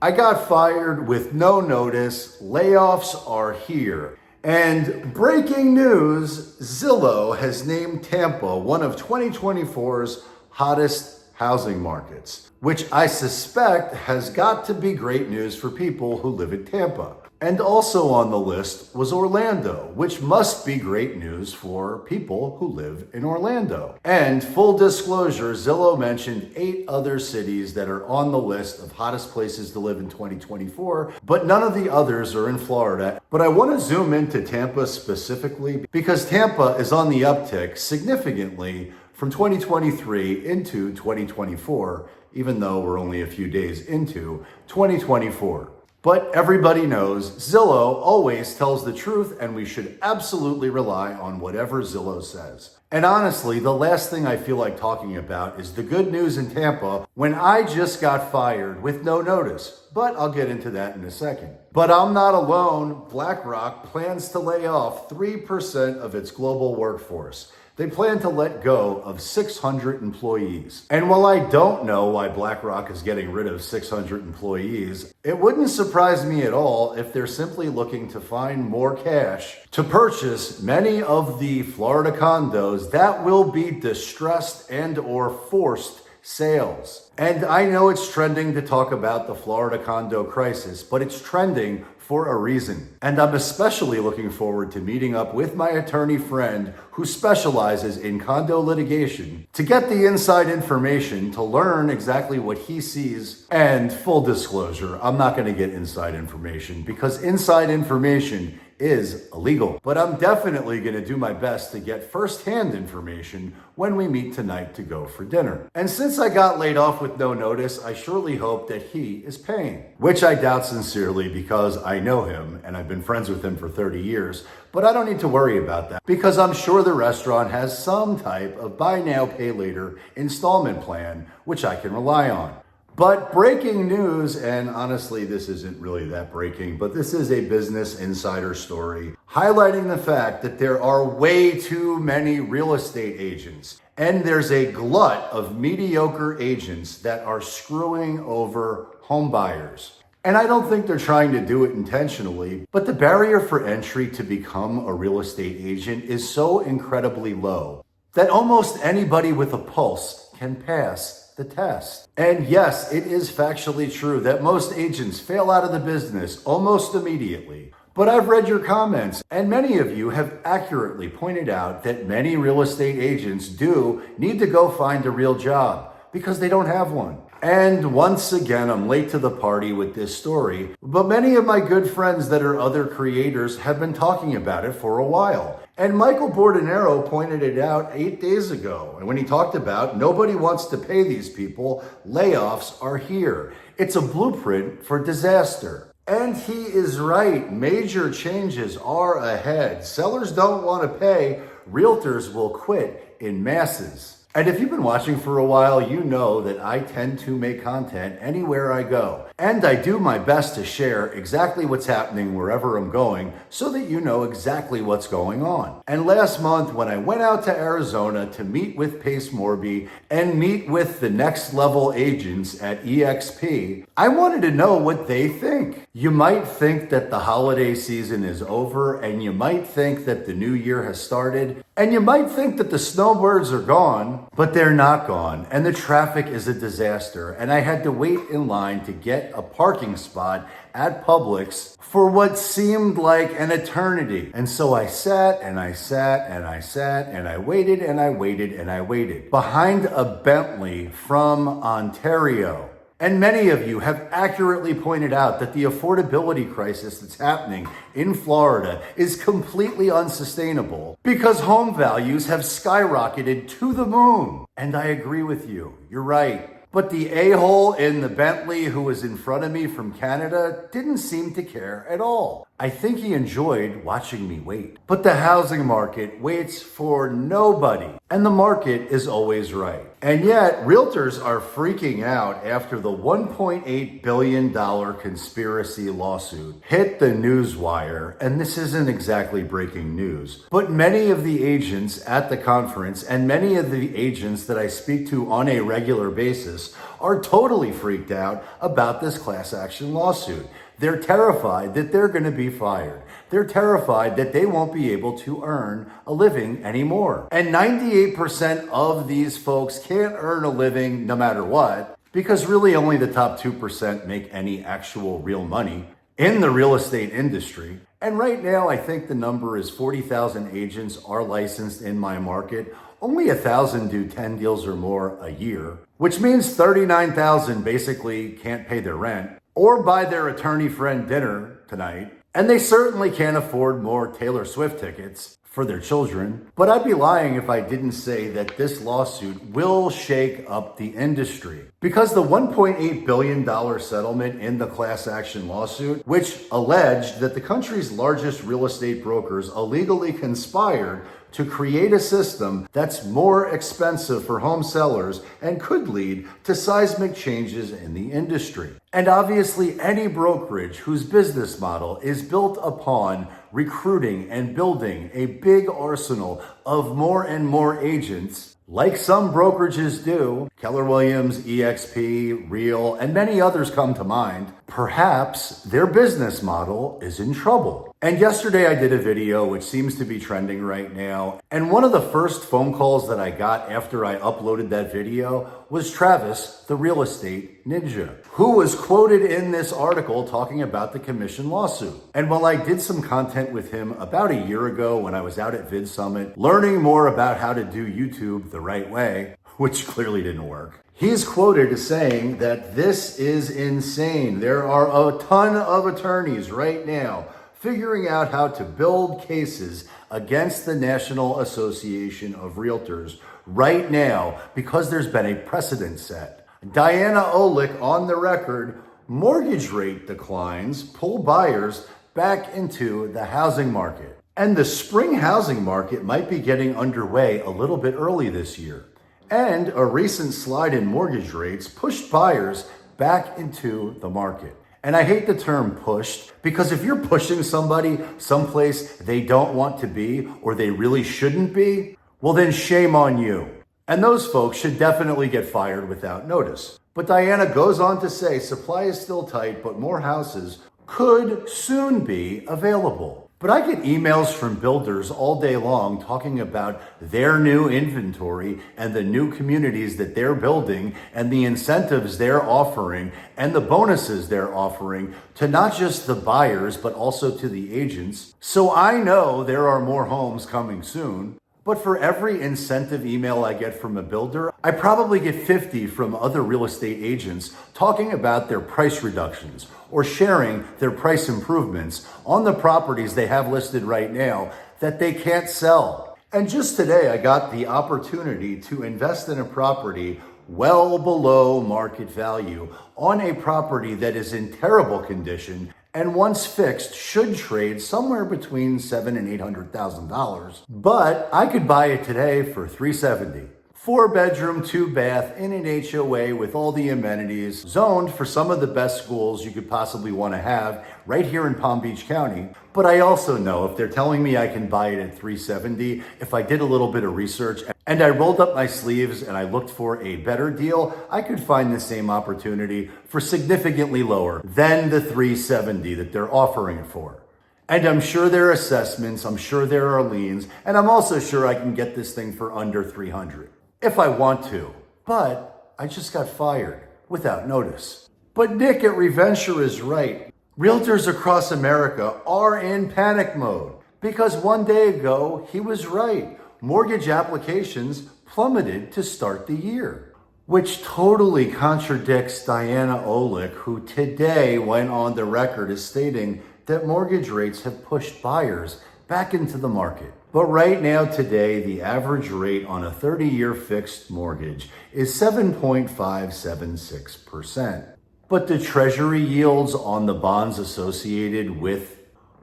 I got fired with no notice. Layoffs are here. And breaking news, Zillow has named Tampa one of 2024's hottest housing markets, which I suspect has got to be great news for people who live in Tampa. And also on the list was Orlando, which must be great news for people who live in Orlando. And full disclosure, Zillow mentioned 8 other cities that are on the list of hottest places to live in 2024, but none of the others are in Florida. But I want to zoom into Tampa specifically because Tampa is on the uptick significantly from 2023 into 2024, even though we're only a few days into 2024. But everybody knows Zillow always tells the truth, and we should absolutely rely on whatever Zillow says. And honestly, the last thing I feel like talking about is the good news in Tampa when I just got fired with no notice. But I'll get into that in a second. But I'm not alone. BlackRock plans to lay off 3% of its global workforce. They plan to let go of 600 employees. And while I don't know why BlackRock is getting rid of 600 employees, it wouldn't surprise me at all if they're simply looking to find more cash to purchase many of the Florida condos that will be distressed and or forced sales. And I know it's trending to talk about the Florida condo crisis, but it's trending for a reason. And I'm especially looking forward to meeting up with my attorney friend who specializes in condo litigation to get the inside information to learn exactly what he sees. And full disclosure, I'm not going to get inside information because inside information is illegal. But I'm definitely going to do my best to get firsthand information when we meet tonight to go for dinner. And since I got laid off with no notice, I surely hope that he is paying, which I doubt sincerely because I know him and I've been friends with him for 30 years. But I don't need to worry about that because I'm sure the restaurant has some type of buy now, pay later installment plan, which I can rely on. But breaking news, and honestly, this isn't really that breaking, but this is a Business Insider story highlighting the fact that there are way too many real estate agents. And there's a glut of mediocre agents that are screwing over home buyers. And I don't think they're trying to do it intentionally, but the barrier for entry to become a real estate agent is so incredibly low that almost anybody with a pulse can pass the test. And yes, it is factually true that most agents fail out of the business almost immediately. But I've read your comments, and many of you have accurately pointed out that many real estate agents do need to go find a real job because they don't have one. And once again, I'm late to the party with this story, but many of my good friends that are other creators have been talking about it for a while. And Michael Bordenero pointed it out 8 days ago. And when he talked about nobody wants to pay these people, layoffs are here. It's a blueprint for disaster. And he is right. Major changes are ahead. Sellers don't want to pay. Realtors will quit in masses. And if you've been watching for a while, you know that I tend to make content anywhere I go. And I do my best to share exactly what's happening wherever I'm going so that you know exactly what's going on. And last month, when I went out to Arizona to meet with Pace Morby and meet with the next level agents at EXP, I wanted to know what they think. You might think that the holiday season is over, and you might think that the new year has started, and you might think that the snowbirds are gone, but they're not gone, and the traffic is a disaster. And I had to wait in line to get a parking spot at Publix for what seemed like an eternity. And so I sat and I sat and I sat and I waited and I waited and I waited behind a Bentley from Ontario. And many of you have accurately pointed out that the affordability crisis that's happening in Florida is completely unsustainable because home values have skyrocketed to the moon. And I agree with you. You're right. But the a-hole in the Bentley who was in front of me from Canada didn't seem to care at all. I think he enjoyed watching me wait. But the housing market waits for nobody, and the market is always right. And yet, realtors are freaking out after the $1.8 billion conspiracy lawsuit hit the newswire. And this isn't exactly breaking news, but many of the agents at the conference and many of the agents that I speak to on a regular basis are totally freaked out about this class action lawsuit. They're terrified that they're going to be fired. They're terrified that they won't be able to earn a living anymore. And 98% of these folks can't earn a living no matter what, because really only the top 2% make any actual real money in the real estate industry. And right now, I think the number is 40,000 agents are licensed in my market. Only 1,000 do 10 deals or more a year, which means 39,000 basically can't pay their rent or buy their attorney friend dinner tonight. And they certainly can't afford more Taylor Swift tickets for their children. But I'd be lying if I didn't say that this lawsuit will shake up the industry. Because the $1.8 billion settlement in the class action lawsuit, which alleged that the country's largest real estate brokers illegally conspired to create a system that's more expensive for home sellers and could lead to seismic changes in the industry. And obviously, any brokerage whose business model is built upon recruiting and building a big arsenal of more and more agents, like some brokerages do, Keller Williams, eXp, Real, and many others come to mind, perhaps their business model is in trouble. And yesterday I did a video which seems to be trending right now. And one of the first phone calls that I got after I uploaded that video was Travis, the real estate ninja, who was quoted in this article talking about the commission lawsuit. And while I did some content with him about a year ago when I was out at Vid Summit, learning more about how to do YouTube the right way, which clearly didn't work, he's quoted as saying that this is insane. There are a ton of attorneys right now figuring out how to build cases against the National Association of Realtors right now because there's been a precedent set. Diana Olick on the record, mortgage rate declines pull buyers back into the housing market. And the spring housing market might be getting underway a little bit early this year. And a recent slide in mortgage rates pushed buyers back into the market. And I hate the term pushed, because if you're pushing somebody someplace they don't want to be or they really shouldn't be, well then shame on you. And those folks should definitely get fired without notice. But Diana goes on to say supply is still tight, but more houses could soon be available. But I get emails from builders all day long talking about their new inventory and the new communities that they're building and the incentives they're offering and the bonuses they're offering to not just the buyers, but also to the agents. So I know there are more homes coming soon. But for every incentive email I get from a builder, I probably get 50 from other real estate agents talking about their price reductions or sharing their price improvements on the properties they have listed right now that they can't sell. And just today, I got the opportunity to invest in a property well below market value on a property that is in terrible condition and once fixed should trade somewhere between $700,000 and $800,000. But I could buy it today for $370,000. 4-bedroom, 2-bath in an HOA with all the amenities, zoned for some of the best schools you could possibly want to have right here in Palm Beach County. But I also know if they're telling me I can buy it at $370,000, if I did a little bit of research and I rolled up my sleeves and I looked for a better deal, I could find the same opportunity for significantly lower than the $370,000 that they're offering it for. And I'm sure there are assessments, I'm sure there are liens, and I'm also sure I can get this thing for under $300,000 if I want to. But I just got fired without notice. But Nick at Reventure is right. Realtors across America are in panic mode because one day ago he was right. Mortgage applications plummeted to start the year, which totally contradicts Diana Olick, who today went on the record as stating that mortgage rates have pushed buyers back into the market. But right now, today, the average rate on a 30-year fixed mortgage is 7.576%. But the treasury yields on the bonds associated with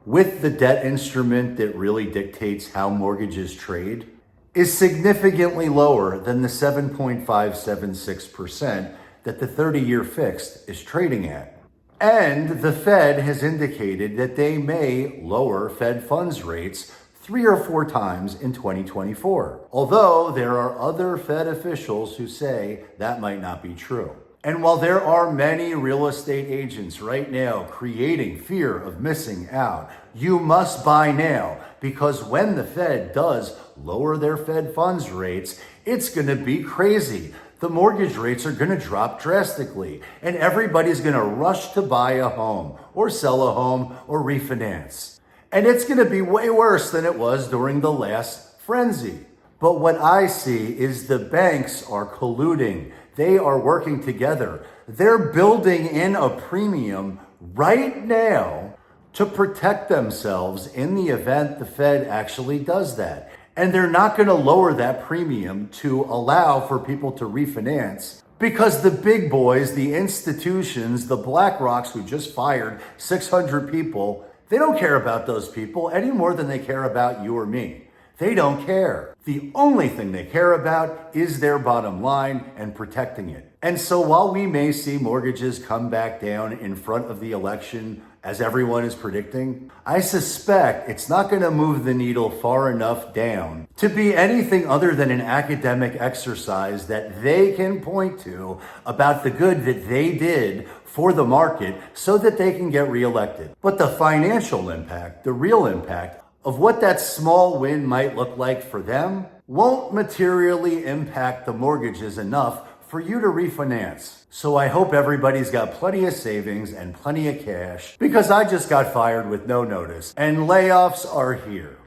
the debt instrument that really dictates how mortgages trade is significantly lower than the 7.576% that the 30-year fixed is trading at. And the Fed has indicated that they may lower Fed funds rates 3 or 4 times in 2024. Although there are other Fed officials who say that might not be true. And while there are many real estate agents right now creating fear of missing out, you must buy now, because when the Fed does lower their Fed funds rates, it's going to be crazy. The mortgage rates are going to drop drastically, and everybody's going to rush to buy a home or sell a home or refinance. And it's going to be way worse than it was during the last frenzy. But what I see is the banks are colluding. They are working together. They're building in a premium right now to protect themselves in the event the Fed actually does that. And they're not going to lower that premium to allow for people to refinance, because the big boys, the institutions, the BlackRocks who just fired 600 people, they don't care about those people any more than they care about you or me. They don't care. The only thing they care about is their bottom line and protecting it. And so while we may see mortgages come back down in front of the election, as everyone is predicting, I suspect it's not going to move the needle far enough down to be anything other than an academic exercise that they can point to about the good that they did for the market so that they can get reelected. But the financial impact, the real impact of what that small win might look like for them, won't materially impact the mortgages enough for you to refinance. So I hope everybody's got plenty of savings and plenty of cash, because I just got fired with no notice and layoffs are here.